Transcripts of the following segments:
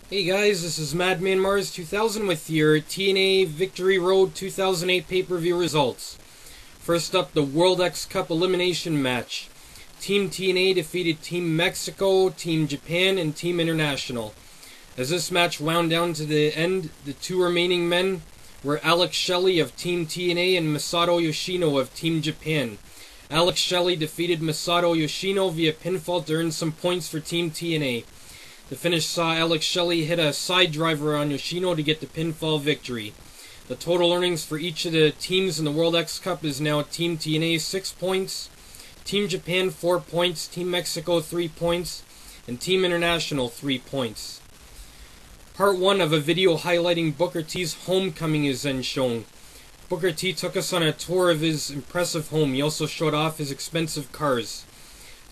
Hey guys, this is Madman Mars 2000 with your TNA Victory Road 2008 pay-per-view results. First up, the World X Cup elimination match. Team TNA defeated Team Mexico, Team Japan, and Team International. As this match wound down to the end, the two remaining men were Alex Shelley of Team TNA and Masato Yoshino of Team Japan. Alex Shelley defeated Masato Yoshino via pinfall to earn some points for Team TNA. The finish saw Alex Shelley hit a side driver on Yoshino to get the pinfall victory. The total earnings for each of the teams in the World X Cup is now Team TNA 6 points, Team Japan 4 points, Team Mexico 3 points, and Team International 3 points. Part 1 of a video highlighting Booker T's homecoming is then shown. Booker T took us on a tour of his impressive home. He also showed off his expensive cars.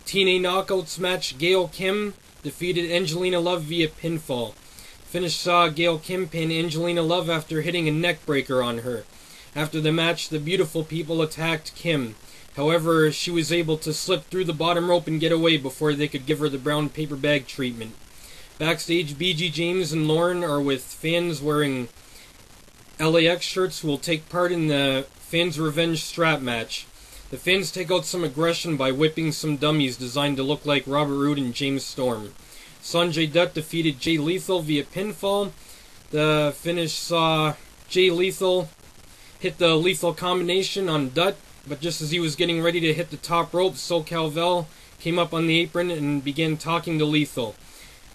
TNA Knockouts match, Gail Kim defeated Angelina Love via pinfall. Finish saw Gail Kim pin Angelina Love after hitting a neckbreaker on her. After the match, the beautiful people attacked Kim. However, she was able to slip through the bottom rope and get away before they could give her the brown paper bag treatment. Backstage, BG James and Lauren are with fans wearing LAX shirts who will take part in the Fans Revenge strap match. The fans take out some aggression by whipping some dummies designed to look like Robert Roode and James Storm. Sanjay Dutt defeated Jay Lethal via pinfall. The finish saw Jay Lethal hit the lethal combination on Dutt, but just as he was getting ready to hit the top rope, SoCal Val came up on the apron and began talking to Lethal.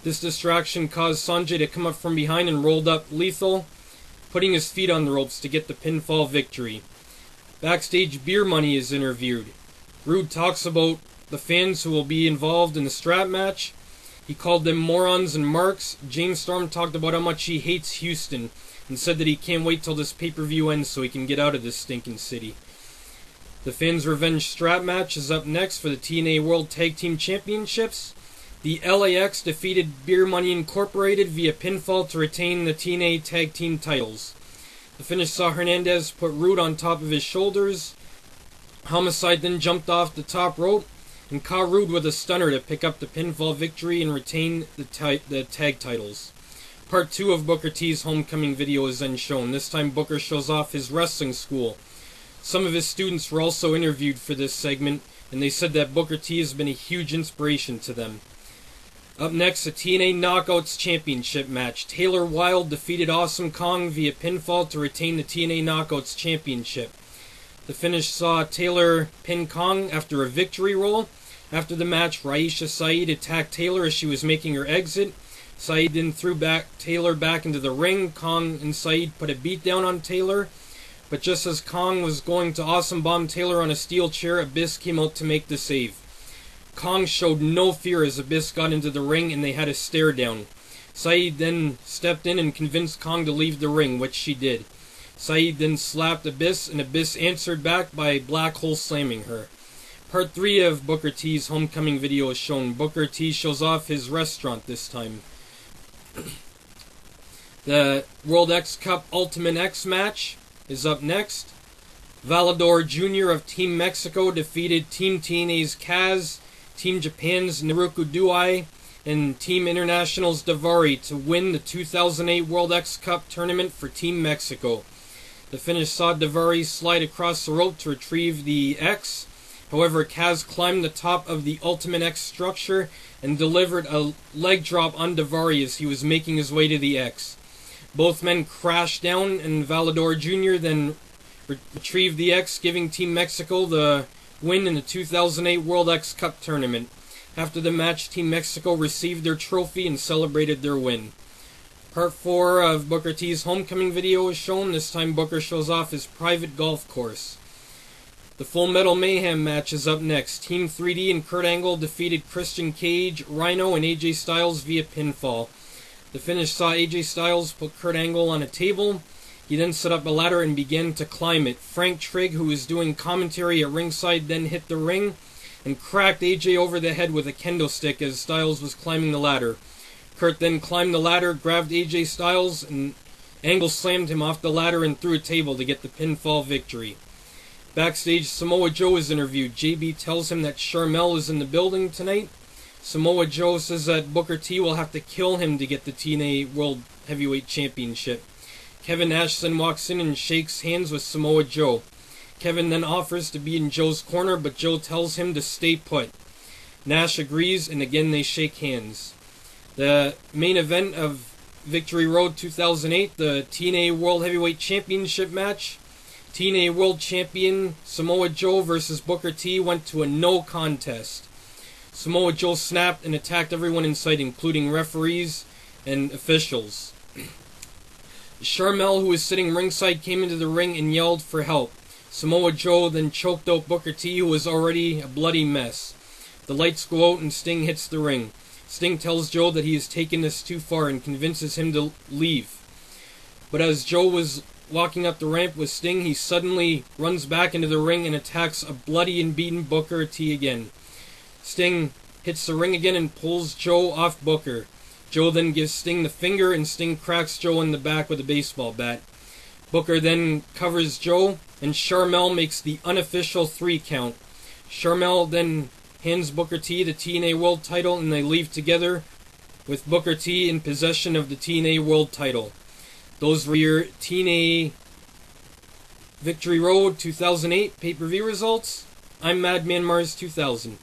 This distraction caused Sanjay to come up from behind and rolled up Lethal, putting his feet on the ropes to get the pinfall victory. Backstage, Beer Money is interviewed. Roode talks about the fans who will be involved in the strap match. He called them morons and marks. James Storm talked about how much he hates Houston and said that he can't wait till this pay-per-view ends so he can get out of this stinking city. The Fans Revenge strap match is up next for the TNA World Tag Team Championships. The LAX defeated Beer Money Incorporated via pinfall to retain the TNA Tag Team titles. The finish saw Hernandez put Roode on top of his shoulders. Homicide then jumped off the top rope and caught Roode with a stunner to pick up the pinfall victory and retain the tag titles. Part 2 of Booker T's homecoming video is then shown. This time Booker shows off his wrestling school. Some of his students were also interviewed for this segment, and they said that Booker T has been a huge inspiration to them. Up next, a TNA Knockouts Championship match. Taylor Wilde defeated Awesome Kong via pinfall to retain the TNA Knockouts Championship. The finish saw Taylor pin Kong after a victory roll. After the match, Raisha Saeed attacked Taylor as she was making her exit. Saeed then threw Taylor back into the ring. Kong and Saeed put a beat down on Taylor. But just as Kong was going to awesome bomb Taylor on a steel chair, Abyss came out to make the save. Kong showed no fear as Abyss got into the ring and they had a stare down. Saeed then stepped in and convinced Kong to leave the ring, which she did. Saeed then slapped Abyss and Abyss answered back by black hole slamming her. Part 3 of Booker T's homecoming video is shown. Booker T shows off his restaurant this time. The World X Cup Ultimate X match is up next. Valador Jr. of Team Mexico defeated Team TNA's Kaz, Team Japan's Naruku Duai, and Team International's Davari to win the 2008 World X Cup tournament for Team Mexico. The finish saw Davari slide across the rope to retrieve the X. However, Kaz climbed the top of the Ultimate X structure and delivered a leg drop on Davari as he was making his way to the X. Both men crashed down and Valador Jr. then retrieved the X, giving Team Mexico the win in the 2008 World X Cup tournament. After the match, Team Mexico received their trophy and celebrated their win. Part 4 of Booker T's homecoming video is shown. This time Booker shows off his private golf course. The Full Metal Mayhem match is up next. Team 3D and Kurt Angle defeated Christian Cage, Rhino, and AJ Styles via pinfall. The finish saw AJ Styles put Kurt Angle on a table. He then set up a ladder and began to climb it. Frank Trigg, who was doing commentary at ringside, then hit the ring and cracked AJ over the head with a kendo stick as Styles was climbing the ladder. Kurt then climbed the ladder, grabbed AJ Styles, and Angle slammed him off the ladder and through a table to get the pinfall victory. Backstage, Samoa Joe is interviewed. JB tells him that Sharmell is in the building tonight. Samoa Joe says that Booker T will have to kill him to get the TNA World Heavyweight Championship. Kevin Nash then walks in and shakes hands with Samoa Joe. Kevin then offers to be in Joe's corner, but Joe tells him to stay put. Nash agrees, and again they shake hands. The main event of Victory Road 2008, the TNA World Heavyweight Championship match. TNA World Champion Samoa Joe versus Booker T went to a no contest. Samoa Joe snapped and attacked everyone in sight, including referees and officials. Sharmell, who was sitting ringside, came into the ring and yelled for help. Samoa Joe then choked out Booker T, who was already a bloody mess. The lights go out and Sting hits the ring. Sting tells Joe that he has taken this too far and convinces him to leave. But as Joe was walking up the ramp with Sting, he suddenly runs back into the ring and attacks a bloody and beaten Booker T again. Sting hits the ring again and pulls Joe off Booker. Joe then gives Sting the finger and Sting cracks Joe in the back with a baseball bat. Booker then covers Joe and Sharmell makes the unofficial 3 count. Sharmell then hands Booker T the TNA World title and they leave together with Booker T in possession of the TNA World title. Those were your TNA Victory Road 2008 pay-per-view results. I'm Madman Mars 2000.